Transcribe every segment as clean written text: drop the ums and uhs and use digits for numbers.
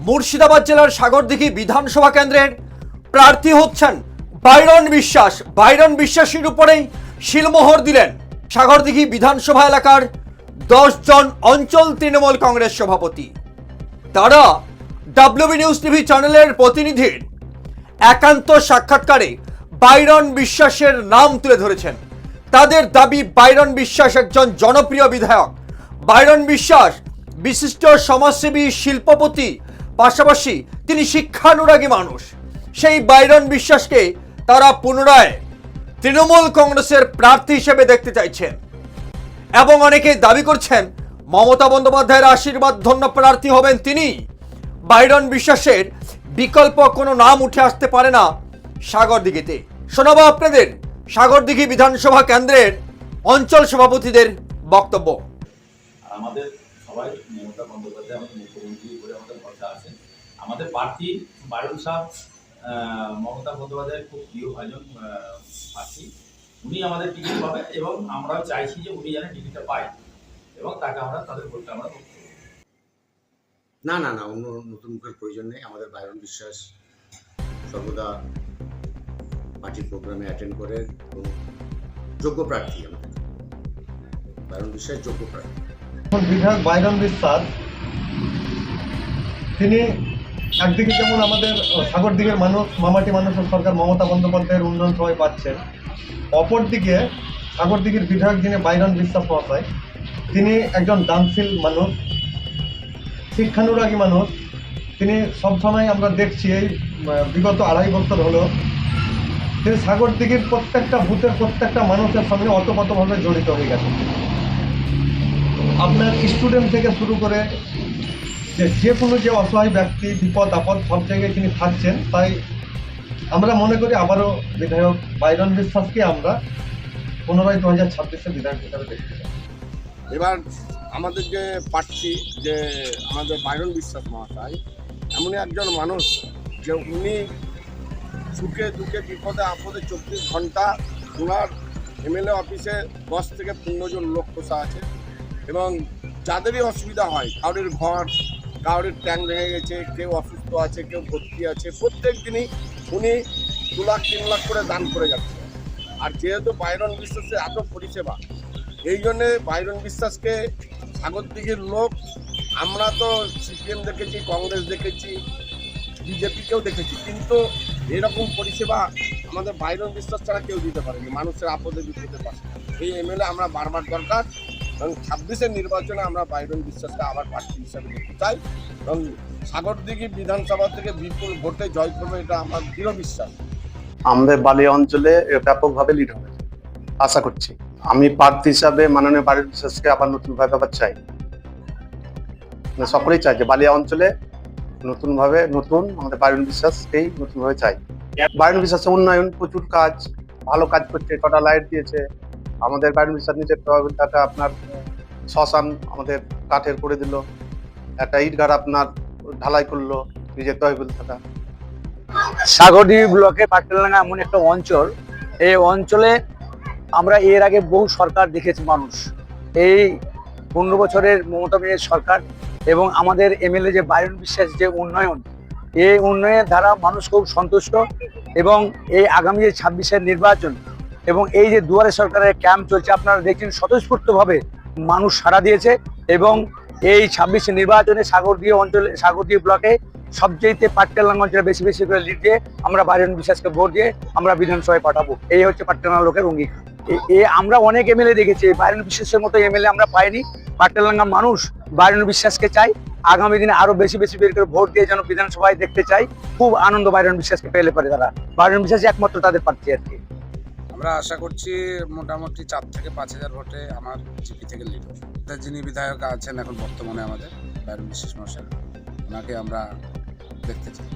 মুর্শিদাবাদ জেলার সাগরদিঘি বিধানসভা কেন্দ্রের প্রার্থী হচ্ছেন বাইরন বিশ্বাস। বাইরন বিশ্বাসের উপরেই শিলমোহর দিলেন সাগরদিঘি বিধানসভা এলাকার 10 জন অঞ্চল তৃণমূল কংগ্রেস সভাপতি। তারা ডাব্লিউবি নিউজ টিভি চ্যানেলের প্রতিনিধির একান্ত সাক্ষাৎকারে বাইরন বিশ্বাসের নাম তুলে ধরেছেন। তাদের দাবি, বাইরন বিশ্বাস একজন জনপ্রিয় বিধায়ক। বাইরন বিশ্বাস বিশিষ্ট সমাজসেবী, শিল্পপতি, পাশাপাশি তিনি শিক্ষানুরাগী মানুষ। সেই বাইরন বিশ্বাসকে তারা পুনরায় তৃণমূল কংগ্রেসের প্রার্থী হিসেবে দেখতে চাইছেন এবং অনেকে দাবি করছেন মমতা বন্দ্যোপাধ্যায়ের আশীর্বাদ ধন্য প্রার্থী হবেন তিনি। বাইরন বিশ্বাসের বিকল্প কোনো নাম উঠে আসতে পারে না সাগরদিঘিতে। শোনাবো আপনাদের সাগরদিঘি বিধানসভা কেন্দ্রের অঞ্চল সভাপতিদের বক্তব্য। আমাদের সবাই মমতা বন্দ্যোপাধ্যায় আমাদের মুখ্যমন্ত্রী করে আমাদের কথা আছেন। আমাদের প্রার্থী বাইরন সাহেব মমতা বন্দ্যোপাধ্যায়ের খুব প্রিয় ভাজন প্রার্থী। উনি আমাদের টিকিট পাবে এবং আমরাও চাইছি যে উনি যেন টিকিটটা পায় এবং তাকে আমরা তাদের ভোটটা আমরা করতে পারি। না না না অন্য নতুন মুখের প্রয়োজন নেই। আমাদের বাইরন বিশ্বাস সর্বদা পার্টির প্রোগ্রামে অ্যাটেন্ড করে এবং যোগ্য প্রার্থী। আমাদের বাইরন বিশ্বাস যোগ্য প্রার্থী। বিধায়ক বাইরন বিশ্বাস তিনি একদিকে যেমন আমাদের সাগরদিঘির মানুষ, মামাটি মানুষের সরকার মমতা বন্দ্যোপাধ্যায়ের উন্নয়ন সবাই পাচ্ছেন, অপরদিকে সাগরদিঘির বিধায়ক যিনি বাইরন বিশ্বাস মহাশয়, তিনি একজন দানশীল মানুষ, শিক্ষানুরাগী মানুষ। তিনি সবসময় আমরা দেখছি এই বিগত 2.5 বছর হলো তিনি সাগরদিঘির প্রত্যেকটা বুথের প্রত্যেকটা মানুষের সঙ্গে ওতপ্রোতভাবে জড়িত হয়ে গেছেন। আপনার স্টুডেন্ট থেকে শুরু করে যে কোনো যে অসহায় ব্যক্তি, বিপদ আপদ সব জায়গায় তিনি থাকছেন। তাই আমরা মনে করি আবারও বিধায়ক বাইরন বিশ্বাসকে আমরা পুনরায় 2026-এ বিধায়ক হিসাবে দেখতে চাই। এবার আমাদের যে প্রার্থী যে আমাদের বাইরন বিশ্বাস মহাশয় এমনই একজন মানুষ যে উনি সুখে দুঃখে বিপদে আপদে 24 ঘন্টা ওনার এমএলএ অফিসে 10 থেকে 15 জন লোক বসা আছে এবং যাদেরই অসুবিধা হয়, কারোর ঘর, কারোর ট্যাঙ্ক ভেঙে গেছে, কেউ অসুস্থ আছে, কেউ ভর্তি আছে, প্রত্যেক দিনই উনি 2 লাখ 3 লাখ করে দান করে যাচ্ছে। আর যেহেতু বাইরন বিশ্বাসের এত পরিষেবা, এই জন্যে বাইরন বিশ্বাসকে সাগরদিঘির লোক, আমরা তো সিপিএম দেখেছি, কংগ্রেস দেখেছি, বিজেপিকেও দেখেছি, কিন্তু এরকম পরিষেবা আমাদের বাইরন বিশ্বাস ছাড়া কেউ দিতে পারেনি। মানুষের আপদে বিপদে পাশে এই এমএলএ আমরা বারবার দরকার এবং 26-এর নির্বাচনে আমরা বাইরন বিশ্বাসকে আবার প্রার্থী হিসাবে দেখতে চাই এবং সাগরদিঘি বিধানসভা থেকে বিপুল ভোটে জয় করবে, এটা আমার দৃঢ় বিশ্বাস। আমাদের বালিয়া অঞ্চলে ব্যাপকভাবে লিড হবে আশা করছি। আমি প্রার্থী হিসাবে মাননীয় বাইরন বিশ্বাসকে আবার নতুনভাবে আবার চাই, সকলেই চাই যে বালিয়া অঞ্চলে নতুনভাবে আমাদের বাইরন বিশ্বাসকেই নতুনভাবে চাই। বাইরন বিশ্বাসের উন্নয়ন, প্রচুর কাজ, ভালো কাজ করছে, কটা লাইট দিয়েছে। আমাদের বাইরন বিশ্বাস নিজের তহবিলটাকে আপনার শ্মশান আমাদের কাঠের করে দিল, একটা ইটঘাট আপনার ঢালাই করলো নিজের তহবিল থাকা। সাগরদিঘি ব্লকে পাটকেলডাঙ্গা এমন একটা অঞ্চল, এই অঞ্চলে আমরা এর আগে বহু সরকার দেখেছি। মানুষ এই 15 বছরের মমতা ব্যানার্জির সরকার এবং আমাদের এমএলএ যে বাইরন বিশ্বাস যে উন্নয়ন, এই উন্নয়নের দ্বারা মানুষ খুব সন্তুষ্ট এবং এই আগামী যে 26-এর নির্বাচন এবং এই যে দুয়ারে সরকারের ক্যাম্প চলছে, আপনারা দেখছেন স্বতঃস্ফূর্তভাবে মানুষ সাড়া দিয়েছে এবং এই 26 নির্বাচনে সাগরদিঘি ব্লকে সবচেয়ে পাটকেলডাঙ্গা অঞ্চলে বেশি বেশি করে লিড দিয়ে আমরা বাইরন বিশ্বাসকে ভোট দিয়ে আমরা বিধানসভায় পাঠাবো। এই হচ্ছে পাটকেলডাঙ্গা লোকের অঙ্গীকার। আমরা অনেক এমএলএ দেখেছি, বাইরন বিশ্বাসের মতো এমএলএ আমরা পাইনি। পাটকেলডাঙ্গা মানুষ বাইরন বিশ্বাসকে চাই, আগামী দিনে আরো বেশি বের করে ভোট দিয়ে যেন বিধানসভায় দেখতে চাই। খুব আনন্দ বাইরন বিশ্বাসকে পেলে পারে তারা। বাইরন বিশ্বাস একমাত্র তাদের প্রার্থী আর কি। আমরা আশা করছি মোটামুটি 4 থেকে 5 হাজার ভোটে আমার জিপি থেকে লিড হবে। যিনি বিধায়ক আছেন এখন বর্তমানে আমাদের বাইরন বিশ্বাস মহাশয়, ওনাকে আমরা দেখতে চাই।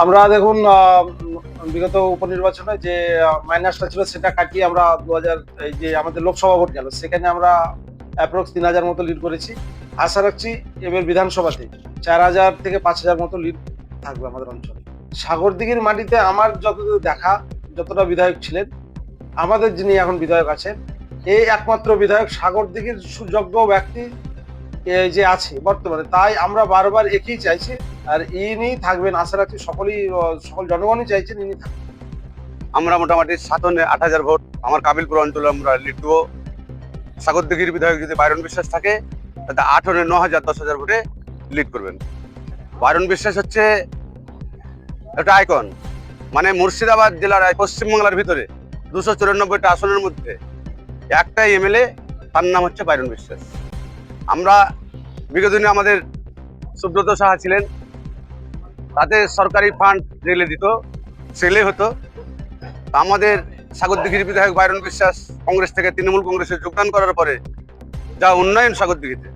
আমরা দেখুন বিগত উপনির্বাচনে যে মাইনাসটা ছিল সেটা কাটিয়ে আমরা 2000 এই যে আমাদের লোকসভা ভোট গেল, সেখানে আমরা অ্যাপ্রক্স 3000 মতো লিড করেছি। আশা রাখছি এবার বিধানসভাতে 4000 থেকে 5000 মতো লিড থাকবে আমাদের অঞ্চলে। সাগরদিঘির মাটিতে আমার যতদূর দেখা, যতটা বিধায়ক ছিলেন, আমাদের যিনি এখন বিধায়ক আছেন, এই একমাত্র বিধায়ক সাগরদিঘির সুযোগ্য ব্যক্তি এই যে আছে বর্তমানে, তাই আমরা বারবার একই চাইছি, আর ইনি থাকবেন আশা রাখছি, সকল জনগণই চাইছেন ইনি থাকবেন। আমরা মোটামুটি 7-8 হাজার ভোট আমার কাবিলপুর অঞ্চলে আমরা লিড দেবো। সাগরদিঘির বিধায়ক যদি বাইরন বিশ্বাস থাকে তাতে 8-9 হাজার 10 হাজার ভোটে লিড করবেন। বাইরন বিশ্বাস হচ্ছে একটা আইকন, মানে মুর্শিদাবাদ জেলার পশ্চিমবাংলার ভিতরে 294টা আসনের মধ্যে একটাই এমএলএ, তার নাম হচ্ছে বাইরন বিশ্বাস। আমরা বিগত দিনে আমাদের সুব্রত সাহা ছিলেন, তাতে সরকারি ফান্ড জেলে দিত, সেলে হতো। আমাদের সাগরদিঘির বিধায়ক বাইরন বিশ্বাস কংগ্রেস থেকে তৃণমূল কংগ্রেসে যোগদান করার পরে যা উন্নয়ন সাগরদিঘিতে,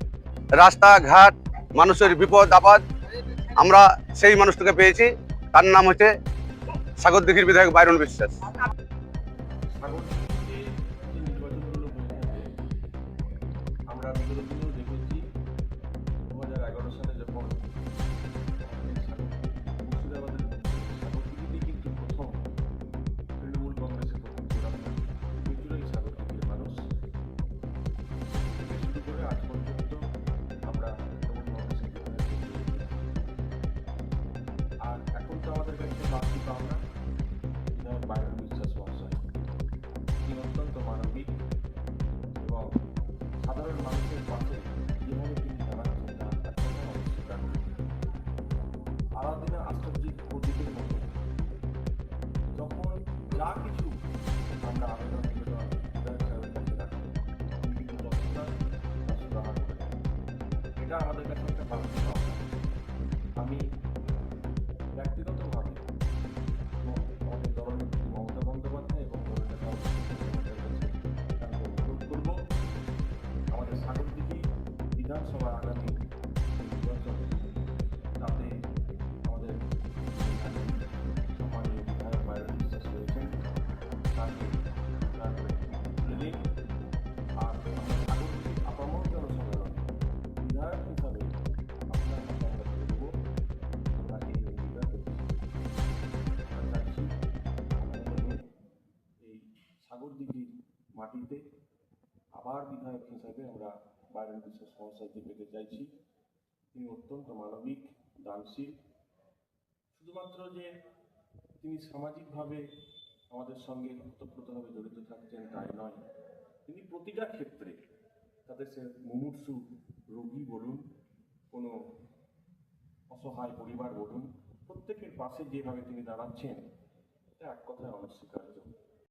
রাস্তাঘাট, মানুষের বিপদ আপদ, আমরা সেই মানুষটাকে পেয়েছি, তার নাম হচ্ছে সাগরদিঘির বিধায়ক বাইরন বিশ্বাস। সাগরদিঘিতে যে নির্বাচনগুলো হয়ে থাকে, আমরা বিগত দিনেও দেখেছি 2011 সালে যখন মুর্শিদাবাদের সাগরদিঘিতে কিন্তু প্রথম তৃণমূল কংগ্রেসের প্রথম চূড়ান্ত বেচুরাই সাগরদিঘির মানুষ থেকে শুরু করে আজ পর্যন্ত আমরা তৃণমূল কংগ্রেসের বিধায়ক, আর এখন তো আমাদের কাছে বাকি পাওনা বিধায়ক বাইরন বিশ্বাস মহাশয়। তিনি অত্যন্ত মানবিক এবং সাধারণ মানুষের পাশে যেভাবে তিনি দাঁড়াচ্ছেন তা এক কথায় অস্বীকার্য। আলাদিন আশ্চর্যের প্রতীকের মতো যখন যা কিছু আমরা আবেদন নিবেদন বিধায়ক সাহেবের কাছে রাখি, তিনি কিন্তু তৎক্ষণাৎ তা সুরাহা করে দেন। এটা আমাদের কাছে একটা বাড়তি পাওনা। আমি ব্যক্তিগতভাবে আমাদের দলনেত্রী মমতা বন্দ্যোপাধ্যায় এবং দলনেতা তাকে অনুরোধ করব, আমাদের সাগরদিঘি বিধানসভা আগামী নির্বাচন, তাতে আমাদের সম্মানীয় বিধায়ক বাইরন বিশ্বাস রয়েছেন, তাকে তুলে দিন। আর আমরা সাগরদিঘির আপামর জনসাধারণ বিধায়ক হিসাবে আপনার হাতে আমরা তুলে দেবো। আমরা এই অঙ্গীকার করছি। আমরা চাইছি আগামী দিনে এই সাগরদিঘির মাটিতে আবার বিধায়ক হিসাবে আমরা বাইরন বিশ্বাস মহাশয়কে পেতে চাইছি। তিনি অত্যন্ত মানবিক, দানশীল। শুধুমাত্র যে তিনি সামাজিকভাবে আমাদের সঙ্গে ওতপ্রোতভাবে জড়িত থাকছেন তাই নয়, তিনি প্রতিটা ক্ষেত্রে, তাতে সে মুমূর্ষু রোগী বলুন, কোনো অসহায় পরিবার বলুন, প্রত্যেকের পাশে যেভাবে তিনি দাঁড়াচ্ছেন, এটা এক কথায় অনস্বীকার্য।